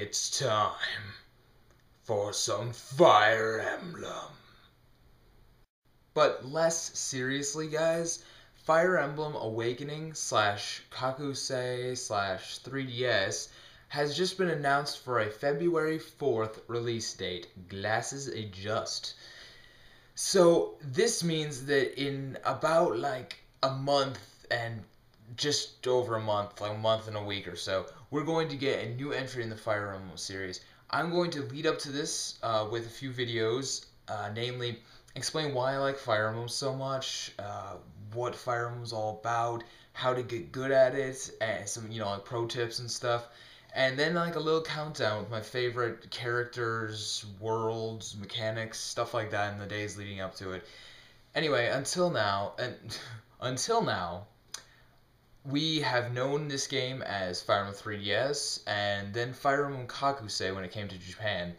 It's time for some Fire Emblem. But less seriously, guys, Fire Emblem Awakening / Kakusei / 3DS has just been announced for a February 4th release date. Glasses adjust. So this means that in about like a month and just over a month, like a month and a week or so, we're going to get a new entry in the Fire Emblem series. I'm going to lead up to this with a few videos, namely explain why I like Fire Emblem so much, what Fire Emblem is all about, how to get good at it, and some like pro tips and stuff. And then like a little countdown with my favorite characters, worlds, mechanics, stuff like that in the days leading up to it. Anyway, until now, we have known this game as Fire Emblem 3DS, and then Fire Emblem Kakusei when it came to Japan.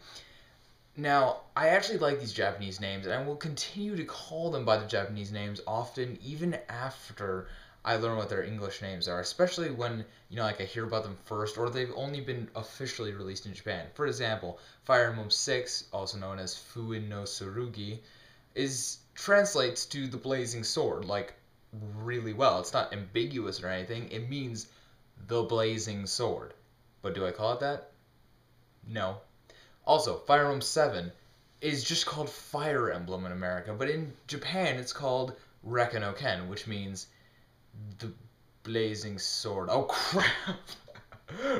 Now, I actually like these Japanese names, and I will continue to call them by the Japanese names often, even after I learn what their English names are, especially when, like I hear about them first, or they've only been officially released in Japan. For example, Fire Emblem 6, also known as Fuin no Tsurugi, translates to the Blazing Sword, like, really well. It's not ambiguous or anything. It means the Blazing Sword. But do I call it that? No. Also, Fire Emblem 7 is just called Fire Emblem in America, but in Japan it's called Reka no Ken, which means the Blazing Sword. Oh crap!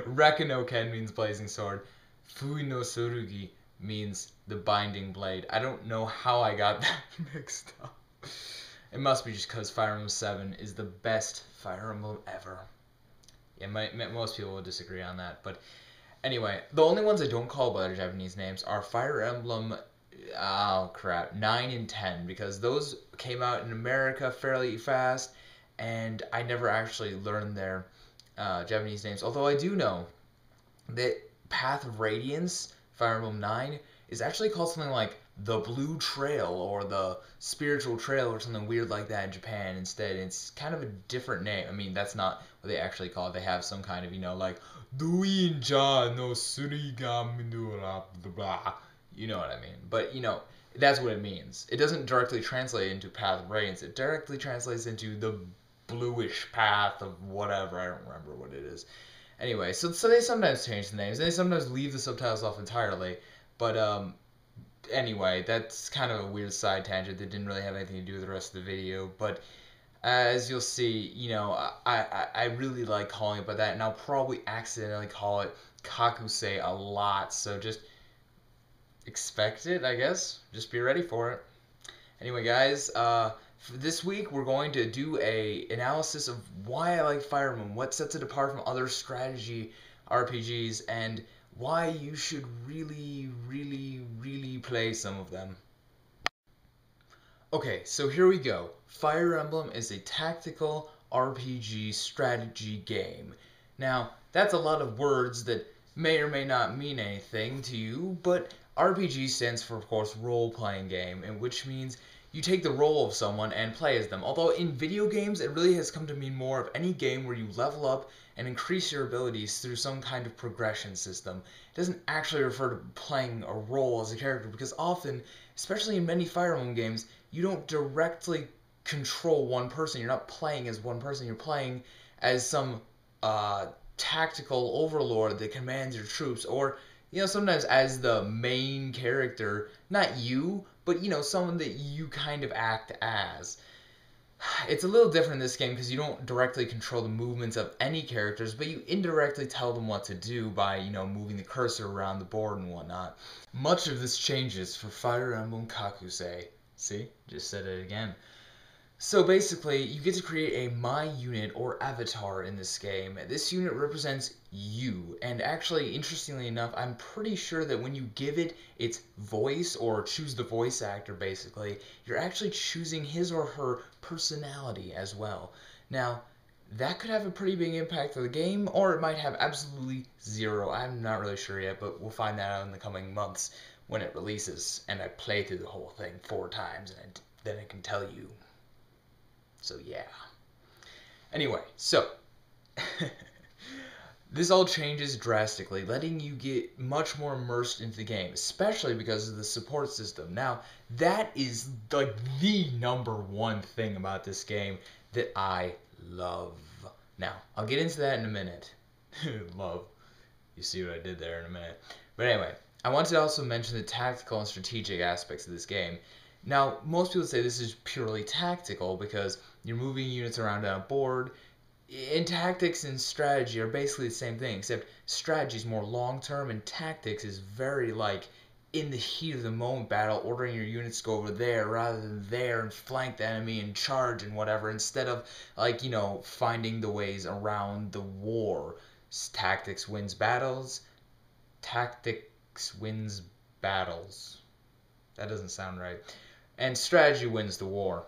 Reka no Ken means Blazing Sword. Fui no Tsurugi means the Binding Blade. I don't know how I got that mixed up. It must be just because Fire Emblem 7 is the best Fire Emblem ever. Yeah, most people will disagree on that, but anyway, the only ones I don't call by their Japanese names are Fire Emblem, 9 and 10, because those came out in America fairly fast, and I never actually learned their Japanese names, although I do know that Path of Radiance, Fire Emblem 9, is actually called something like the Blue Trail or the Spiritual Trail or something weird like that in Japan instead. It's kind of a different name. I mean, that's not what they actually call it. They have some kind of, like, Duinja no Surigamindura, blah. You know what I mean. But, that's what it means. It doesn't directly translate into Path of Radiance. It directly translates into the bluish path of whatever. I don't remember what it is. Anyway, so they sometimes change the names. They sometimes leave the subtitles off entirely. But, anyway, that's kind of a weird side tangent that didn't really have anything to do with the rest of the video. But as you'll see, I really like calling it by that, and I'll probably accidentally call it Kakusei a lot. So just expect it, I guess. Just be ready for it. Anyway, guys, for this week we're going to do a analysis of why I like Fire Emblem, what sets it apart from other strategy RPGs, and why you should really, really, really play some of them. Okay, so here we go. Fire Emblem is a tactical RPG strategy game. Now, that's a lot of words that may or may not mean anything to you, but RPG stands for, of course, role-playing game, which means you take the role of someone and play as them. Although in video games, it really has come to mean more of any game where you level up and increase your abilities through some kind of progression system. It doesn't actually refer to playing a role as a character, because often, especially in many Fire Emblem games, you don't directly control one person. You're not playing as one person. You're playing as some tactical overlord that commands your troops, or sometimes as the main character, not you, but someone that you kind of act as. It's a little different in this game because you don't directly control the movements of any characters, but you indirectly tell them what to do by, moving the cursor around the board and whatnot. Much of this changes for Fire Emblem Kakusei. See? Just said it again. So basically, you get to create a My Unit or avatar in this game. This unit represents you, and actually, interestingly enough, I'm pretty sure that when you give it its voice, or choose the voice actor basically, you're actually choosing his or her personality as well. Now, that could have a pretty big impact on the game, or it might have absolutely zero. I'm not really sure yet, but we'll find that out in the coming months when it releases, and I play through the whole thing 4 times, and then I can tell you. So yeah. Anyway, so This all changes drastically, letting you get much more immersed into the game, especially because of the support system. Now, that is like the #1 thing about this game that I love. Now, I'll get into that in a minute. Love. You see what I did there in a minute. But anyway, I want to also mention the tactical and strategic aspects of this game. Now, most people say this is purely tactical because you're moving units around on a board. And tactics and strategy are basically the same thing, except strategy is more long-term and tactics is very, like, in the heat of the moment battle, ordering your units to go over there rather than there and flank the enemy and charge and whatever, instead of, like, finding the ways around the war. Tactics wins battles. Tactics wins battles. That doesn't sound right. And strategy wins the war.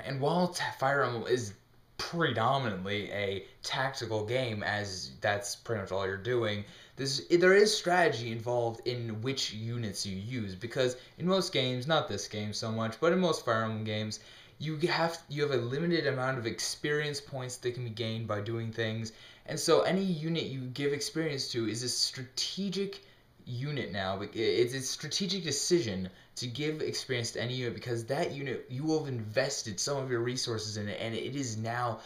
And while Fire Emblem is predominantly a tactical game, as that's pretty much all you're doing, there is strategy involved in which units you use, because in most games, not this game so much, but in most Fire Emblem games, you have a limited amount of experience points that can be gained by doing things, and so any unit you give experience to is a strategic unit now. It's a strategic decision to give experience to any unit, because that unit, you will have invested some of your resources in it, and it is now,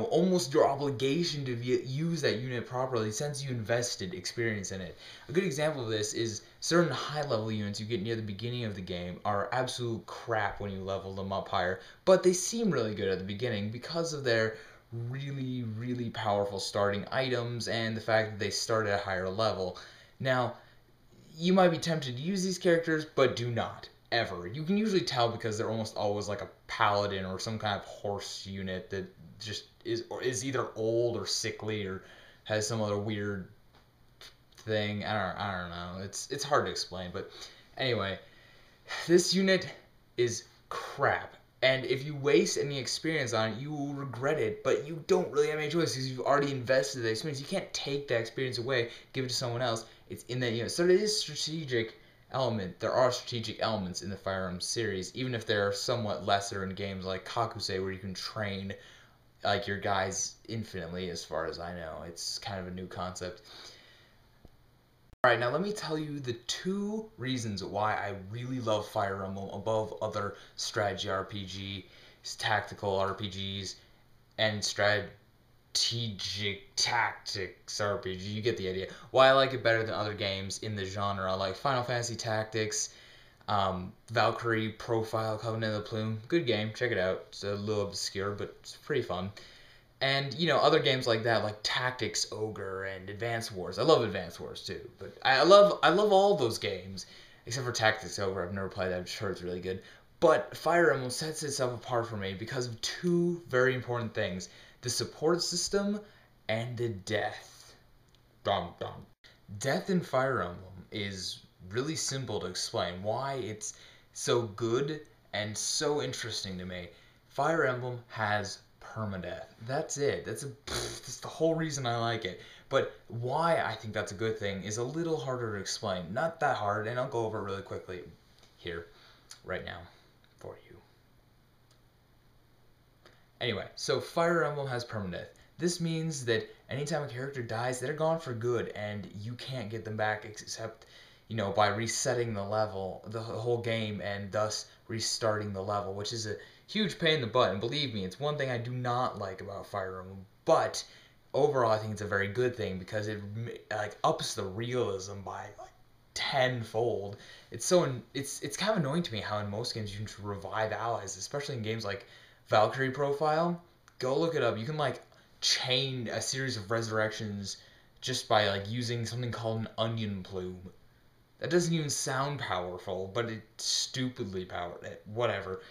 almost your obligation to use that unit properly since you invested experience in it. A good example of this is certain high-level units you get near the beginning of the game are absolute crap when you level them up higher, but they seem really good at the beginning because of their really, really powerful starting items and the fact that they start at a higher level. Now, you might be tempted to use these characters, but do not, ever. You can usually tell because they're almost always like a paladin or some kind of horse unit that just is either old or sickly or has some other weird thing. I don't know. It's hard to explain, but anyway, this unit is crap. And if you waste any experience on it, you will regret it, but you don't really have any choice because you've already invested the experience. You can't take that experience away, give it to someone else. It's in that unit. So it is strategic element. There are strategic elements in the Fire Emblem series, even if they're somewhat lesser in games like Kakusei, where you can train like your guys infinitely, as far as I know. It's kind of a new concept. Alright, now let me tell you the 2 reasons why I really love Fire Emblem above other strategy RPGs, tactical RPGs, and strategic tactics RPG. You get the idea. Why I like it better than other games in the genre, like Final Fantasy Tactics, Valkyrie Profile, Covenant of the Plume. Good game, check it out. It's a little obscure, but it's pretty fun. And, other games like that, like Tactics, Ogre, and Advance Wars. I love Advance Wars, too. But I love all those games, except for Tactics Ogre. I've never played that. I'm sure it's really good. But Fire Emblem sets itself apart for me because of 2 very important things. The support system and the death. Dum dum. Death in Fire Emblem is really simple to explain why it's so good and so interesting to me. Fire Emblem has permadeath. That's it. That's the whole reason I like it. But why I think that's a good thing is a little harder to explain. Not that hard, and I'll go over it really quickly here, right now, for you. Anyway, so Fire Emblem has permadeath. This means that anytime a character dies, they're gone for good, and you can't get them back except, by resetting the level, the whole game, and thus restarting the level, which is a huge pain in the butt. And believe me, it's one thing I do not like about Fire Emblem, but overall I think it's a very good thing because it ups the realism by tenfold. It's kind of annoying to me how in most games you can revive allies, especially in games like Valkyrie Profile. Go look it up. You can chain a series of resurrections just by using something called an onion plume. That doesn't even sound powerful, but it's stupidly powerful. Whatever.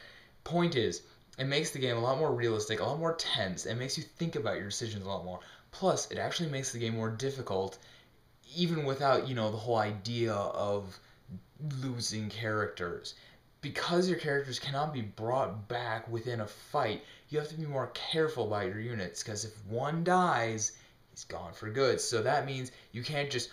Point is, it makes the game a lot more realistic, a lot more tense, and makes you think about your decisions a lot more. Plus, it actually makes the game more difficult, even without, the whole idea of losing characters. Because your characters cannot be brought back within a fight, you have to be more careful about your units, because if one dies, he's gone for good. So that means you can't just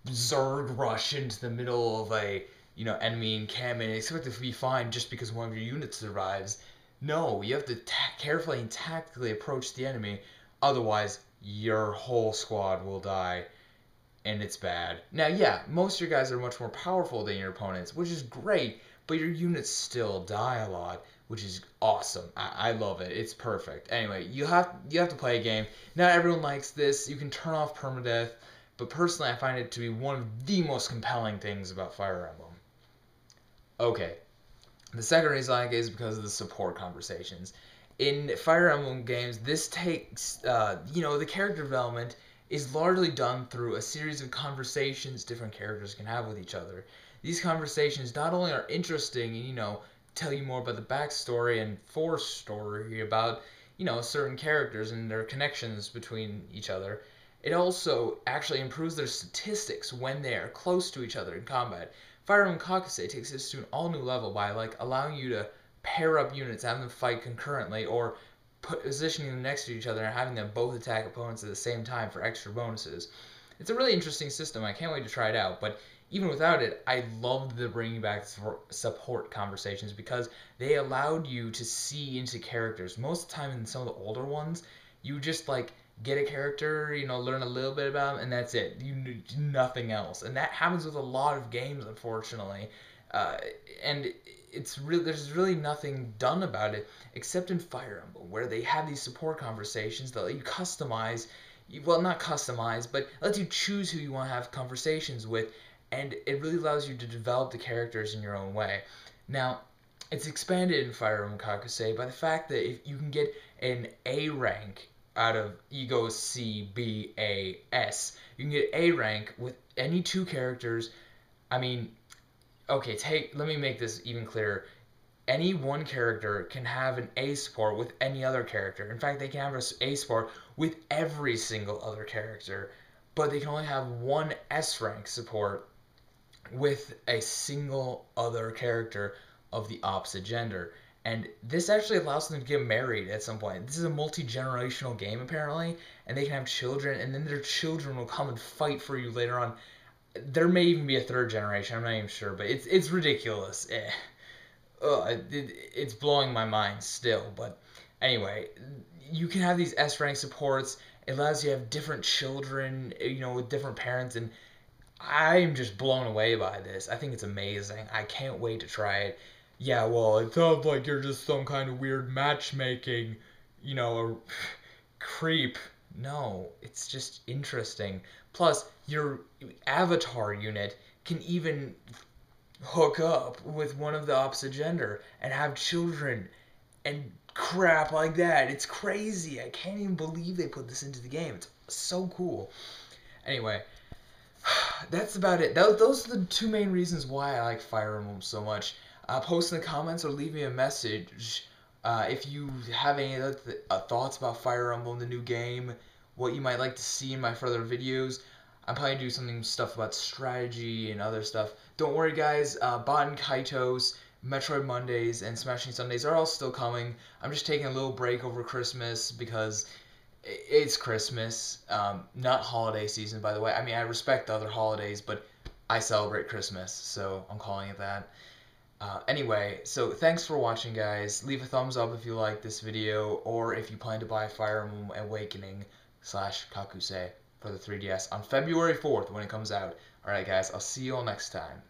Zerg rush into the middle of a enemy encampment and expect it to be fine just because one of your units survives. No, you have to carefully and tactically approach the enemy, otherwise your whole squad will die, and it's bad. Now, yeah, most of your guys are much more powerful than your opponents, which is great, but your units still die a lot, which is awesome. I love it. It's perfect. Anyway, you have to play a game. Not everyone likes this. You can turn off permadeath, but personally, I find it to be one of the most compelling things about Fire Emblem. Okay, the second reason I like it is because of the support conversations. In Fire Emblem games, this takes, the character development is largely done through a series of conversations different characters can have with each other. These conversations not only are interesting and, tell you more about the backstory and story about, certain characters and their connections between each other, it also actually improves their statistics when they are close to each other in combat. Fire Emblem Kakusei takes this to an all-new level by allowing you to pair up units, have them fight concurrently, or positioning them next to each other and having them both attack opponents at the same time for extra bonuses. It's a really interesting system. I can't wait to try it out, but even without it, I loved the bringing back support conversations because they allowed you to see into characters. Most of the time in some of the older ones, you just get a character, learn a little bit about them, and that's it. You do nothing else. And that happens with a lot of games, unfortunately. And there's really nothing done about it except in Fire Emblem, where they have these support conversations that let you customize, well, not customize, but lets you choose who you want to have conversations with, and it really allows you to develop the characters in your own way. Now, it's expanded in Fire Emblem Kakusei by the fact that if you can get an A rank out of Ego C, B, A, S, you can get A rank with any two characters. I mean, okay, let me make this even clearer. Any one character can have an A support with any other character. In fact, they can have an A support with every single other character, but they can only have one S rank support with a single other character of the opposite gender. And this actually allows them to get married at some point. This is a multi-generational game, apparently, and they can have children, and then their children will come and fight for you later on. There may even be a third generation, I'm not even sure, but it's ridiculous. It's blowing my mind still, but anyway, you can have these S-rank supports. It allows you to have different children, with different parents, and I'm just blown away by this. I think it's amazing. I can't wait to try it. Yeah, well, it sounds like you're just some kind of weird matchmaking, a creep. No, it's just interesting. Plus, your avatar unit can even hook up with one of the opposite gender and have children and crap like that. It's crazy. I can't even believe they put this into the game. It's so cool. Anyway, that's about it. Those are the two main reasons why I like Fire Emblem so much. Post in the comments or leave me a message if you have any thoughts about Fire Emblem, the new game, what you might like to see in my further videos. I'm probably do stuff about strategy and other stuff. Don't worry, guys. Batten Kaitos, Metroid Mondays, and Smashing Sundays are all still coming. I'm just taking a little break over Christmas because it's Christmas, not holiday season, by the way. I mean, I respect the other holidays, but I celebrate Christmas, so I'm calling it that. Anyway, so thanks for watching, guys. Leave a thumbs up if you like this video, or if you plan to buy Fire Emblem Awakening /Kakusei for the 3DS on February 4th when it comes out. Alright, guys, I'll see you all next time.